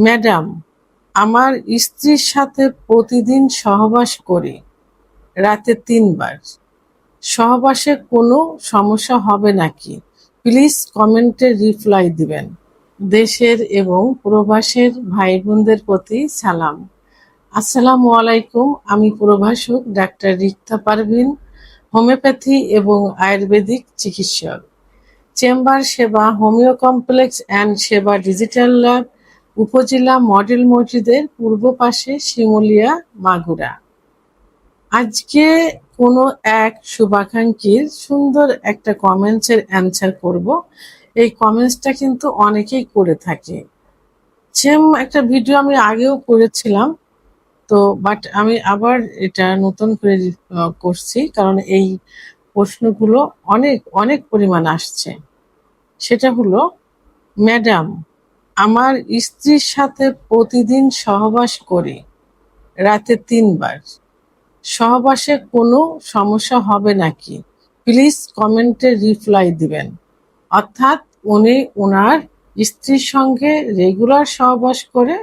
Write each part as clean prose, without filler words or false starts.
Madam, আমার স্ত্রীর সাথে প্রতিদিন সহবাস করি, রাতে ৩ বার। সহবাসে কোনো সমস্যা হবে নাকি? প্লিজ কমেন্টে রিপ্লাই দিবেন। দেশের এবং প্রবাসের ভাই বোনদের প্রতি সালাম। আসসালামু আলাইকুম। আমি প্রভাষক ডাক্তার রিক্তা পারভিন, হোমিওপ্যাথি এবং আয়ুর্বেদিক চিকিৎসক। চেম্বার সেবা, হোমিও কমপ্লেক্স অ্যান্ড সেবা ডিজিটাল ল্যাব, উপজেলা মডেল মসজিদের পূর্ব পাশে, শিমুলিয়া, মাগুরা। আজকে কোনো এক শুভাকাঙ্ক্ষীর সুন্দর একটা কমেন্টসের অ্যান্সার করব। এই কমেন্টসটা কিন্তু অনেকেই করে থাকে। সেম একটা ভিডিও আমি আগেও করেছিলাম, তো বাট আমি আবার এটা নতুন করে করছি, কারণ এই প্রশ্নগুলো অনেক অনেক পরিমাণ আসছে। সেটা হলো, ম্যাডাম, আমার স্ত্রীর সাথে প্রতিদিন সহবাস করি, রাতে ৩ বার। সহবাসে কোনো সমস্যা হবে নাকি? প্লিজ কমেন্টে রিপ্লাই দিবেন। অর্থাৎ উনি ওনার স্ত্রীর সঙ্গে রেগুলার সহবাস করে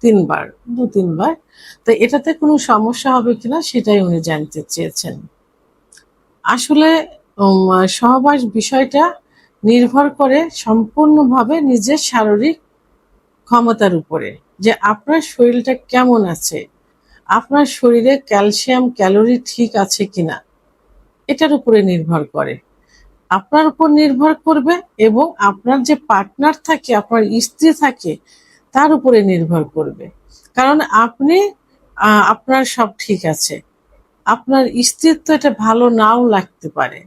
৩ বার, ২-৩ বার। তো এটাতে কোনো সমস্যা হবে কিনা সেটাই উনি জানতে চেয়েছেন। আসলে সহবাস বিষয়টা নির্ভর করে সম্পূর্ণভাবে নিজের শারীরিক ক্ষমতার উপরে, যে আপনার শরীরটা কেমন আছে, আপনার শরীরে ক্যালসিয়াম ক্যালোরি ঠিক আছে কিনা, এটার উপরে নির্ভর করে। আপনার উপর নির্ভর করবে এবং আপনার যে পার্টনার থাকে, আপনার স্ত্রী থাকে, তার উপরে নির্ভর করবে। কারণ আপনি আপনার সব ঠিক আছে, আপনার স্ত্রীর তো এটা ভালো নাও লাগতে পারে।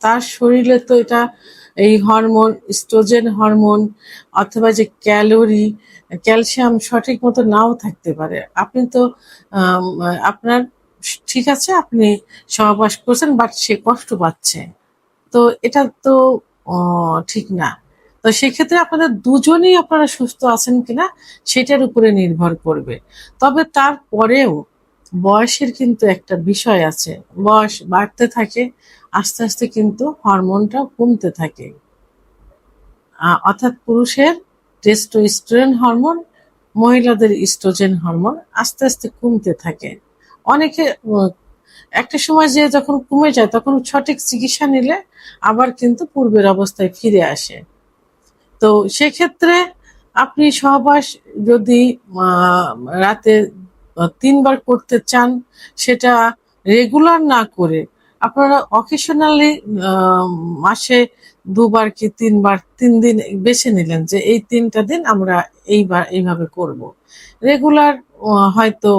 তার শরীরে তো এটা এই হরমোন, স্ট্রোজেন হরমোন অথবা যে ক্যালোরি, ক্যালসিয়াম সঠিক মতো নাও থাকতে পারে। আপনি তো আপনার ঠিক আছে, আপনি সহবাস করছেন, বাট সে কষ্ট পাচ্ছে, তো এটা তো ঠিক না। তো সেক্ষেত্রে আপনাদের দুজনেই আপনারা সুস্থ আছেন কিনা সেটার উপরে নির্ভর করবে। তবে তারপরেও বয়সের কিন্তু একটা বিষয় আছে। বয়স বাড়তে থাকে, আস্তে আস্তে কিন্তু হরমোনটা কমতে থাকে। অর্থাৎ পুরুষের টেস্টোস্টেরন হরমোন, মহিলাদের ইস্ট্রোজেন হরমোন আস্তে আস্তে কমতে থাকে। অনেকে একটা সময় যে যখন কমে যায়, তখন সঠিক চিকিৎসা নিলে আবার কিন্তু পূর্বের অবস্থায় ফিরে আসে। তো সেক্ষেত্রে আপনি সহবাস যদি রাতে ৩ বার করতে চান, সেটা রেগুলার না করে আপনারা অকেশনালি মাসে ২ বার কি ৩ বার, ৩ দিন বেছে নিলেন যে এই ৩টা দিন আমরা এইভাবে করব। রেগুলার হয়তো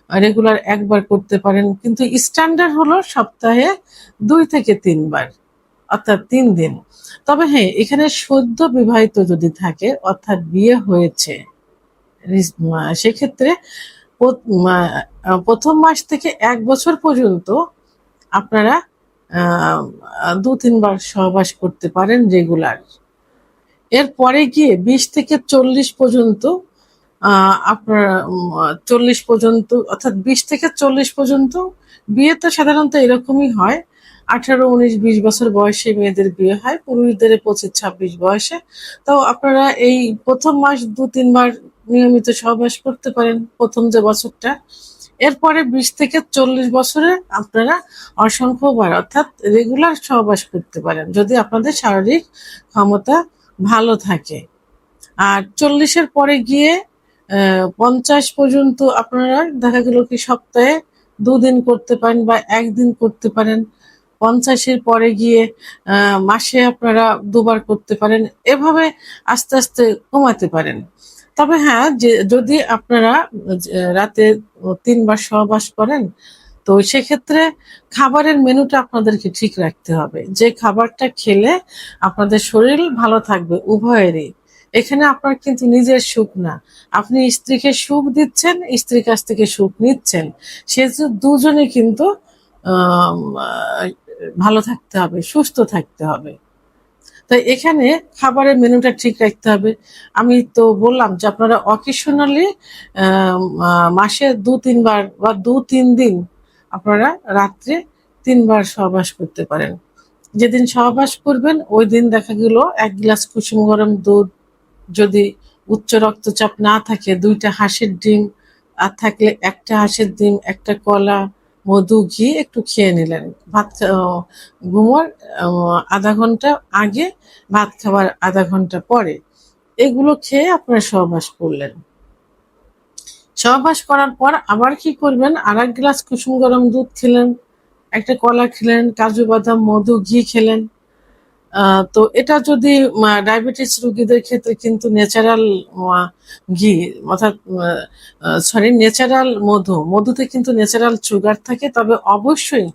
রেগুলার ১ বার করতে পারেন, কিন্তু স্ট্যান্ডার্ড হলো সপ্তাহে ২ থেকে ৩ বার, অর্থাৎ ৩ দিন। তবে হ্যাঁ, এখানে সদ্য বিবাহিত যদি থাকে, অর্থাৎ বিয়ে হয়েছে, সেক্ষেত্রে প্রথম মাস থেকে ১ বছর পর্যন্ত আপনারা ২-৩ বার সহবাস করতে পারেন রেগুলার। এরপরে গিয়ে ২০ থেকে ৪০ পর্যন্ত আপনার ৪০ পর্যন্ত, অর্থাৎ ২০ থেকে ৪০ পর্যন্ত বিয়ে তো সাধারণত এরকমই হয়। ১৮, ১৯, ২০ বছর বয়সে মেয়েদের বিয়ে হয়, পুরুষদের ২৫, ২৬ বয়সে। তো আপনারা এই প্রথম মাস ২-৩ বার নিয়মিত সহবাস করতে পারেন, প্রথম যে বছরটা। এরপরে ২০ থেকে ৪০ বছরে আপনারা অসংখ্যবার, অর্থাৎ রেগুলার সহবাস করতে পারেন, যদি আপনাদের শারীরিক ক্ষমতা ভালো থাকে। আর ৪০-এর পরে গিয়ে ৫০ পর্যন্ত আপনারা দেখা গেল কি সপ্তাহে ২ দিন করতে পারেন বা ১ দিন করতে পারেন। ৫০-এর পরে গিয়ে মাসে আপনারা ২ বার করতে পারেন। এভাবে আস্তে আস্তে কমাতে পারেন। তবে হ্যাঁ, যে যদি আপনারা রাতে ৩ বার সহবাস করেন, তো সেক্ষেত্রে খাবারের মেনুটা আপনাদেরকে ঠিক রাখতে হবে, যে খাবারটা খেলে আপনাদের শরীর ভালো থাকবে উভয়েরই। এখানে আপনার কিন্তু নিজের সুখ না, আপনি স্ত্রীকে সুখ দিচ্ছেন, স্ত্রীর কাছ থেকে সুখ নিচ্ছেন। সেহেতু দুজনে কিন্তু ভালো থাকতে হবে, সুস্থ থাকতে হবে। তাই এখানে খাবারের মেনুটা ঠিক রাখতে হবে। আমি তো বললাম যে আপনারা অকেশনালি মাসে ২-৩ বার বা ২-৩ দিন আপনারা রাত্রে ৩ বার সহবাস করতে পারেন। যেদিন সহবাস করবেন ওই দিন দেখা গেল ১ গ্লাস কুসুম গরম দুধ যদি উচ্চ রক্তচাপ না থাকে, 2টা হাঁসের ডিম আর থাকলে একটা হাঁসের ডিম, একটা কলা, মধু, ঘি একটু খেয়ে নিলেন। ঘুমোর আধা ঘন্টা আগে, ভাত খাবার আধা ঘন্টা পরে এগুলো খেয়ে আপনারা সহবাস করলেন। সহবাস করার পর আবার কি করবেন, আর 1 গ্লাস কুসুম গরম দুধ খেলেন, একটা কলা খেলেন, কাজু বাদাম, মধু, ঘি খেলেন। তো এটা যদি ডায়াবেটিস রোগীদের ক্ষেত্রে কিন্তু ন্যাচারাল ঘি, অর্থাৎ ন্যাচারাল মধুতে কিন্তু ন্যাচারাল সুগার থাকে, তবে অবশ্যই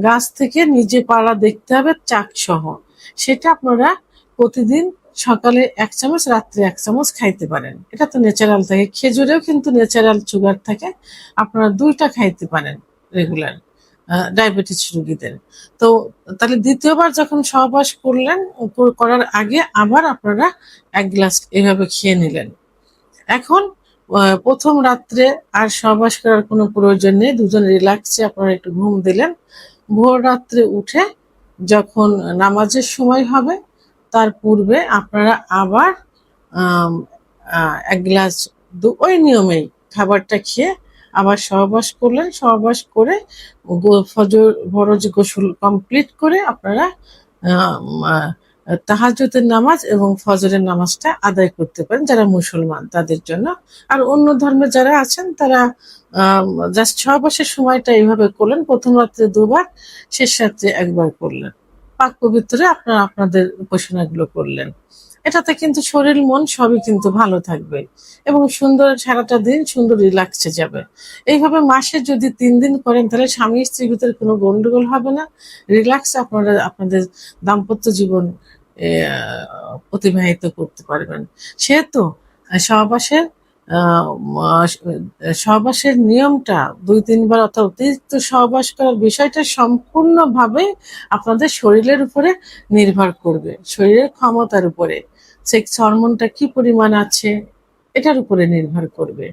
গাছ থেকে নিজে পাড়া দেখতে হবে চাক সহ। সেটা আপনারা প্রতিদিন সকালে 1 চামচ, রাত্রে 1 চামচ খাইতে পারেন। এটা তো ন্যাচারাল থাকে। খেজুরেও কিন্তু ন্যাচারাল সুগার থাকে, আপনারা 2টা খাইতে পারেন রেগুলার ডায়াবেটিস রোগীদের। তো তাহলে দ্বিতীয়বার যখন সহবাস করলেন, করার আগে আবার আপনারা 1 গ্লাস এভাবে খেয়ে নিলেন। এখন প্রথম রাত্রে আর সহবাস করার কোনো প্রয়োজন নেই, দুজন রিল্যাক্সে আপনারা একটু ঘুম দিলেন। ভোর রাত্রে উঠে যখন নামাজের সময় হবে তার পূর্বে আপনারা আবার 1 গ্লাস ওই নিয়মেই খাবারটা খেয়ে আবার সহবাস করলেন। সহবাস করে ফরজ গোসল কমপ্লিট করে আপনারা তাহাজ্জুদের নামাজ এবং ফজরের নামাজটা আদায় করতে পারেন যারা মুসলমান তাদের জন্য। আর অন্য ধর্মে যারা আছেন তারা জাস্ট সহবাসের সময়টা এইভাবে করলেন, প্রথম রাত্রে 2বার, শেষ রাত্রে 1বার করলেন। পাক পবিত্রে আপনারা আপনাদের উপাসনাগুলো করলেন। এটাতে কিন্তু শরীর মন সবই কিন্তু ভালো থাকবে এবং সুন্দর সারাটা দিন সুন্দর রিল্যাক্সে যাবে। এইভাবে মাসে যদি 3 দিন করেন তাহলে স্বামী স্ত্রীর ভিতরে কোনো গন্ডগোল হবে না, রিল্যাক্সে আপনারা আপনাদের দাম্পত্য জীবন অতিবাহিত করতে পারবেন। সেহেতু সহবাসের সহবাসের নিয়মটা 2-3 বার অথবা অতিরিক্ত সহবাস করার বিষয়টা সম্পূর্ণভাবে আপনাদের শরীরের উপরে নির্ভর করবে, শরীরের ক্ষমতার উপরে, সেক্স হরমোনটা কি পরিমাণ আছে এটার উপরে নির্ভর করবে।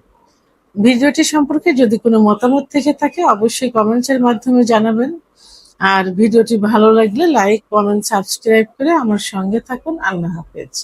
ভিডিওটি সম্পর্কে যদি কোনো মতামত থেকে থাকে অবশ্যই কমেন্টসের মাধ্যমে জানাবেন। আর ভিডিওটি ভালো লাগলে লাইক, কমেন্ট, সাবস্ক্রাইব করে আমার সঙ্গে থাকুন। আল্লাহ হাফেজ।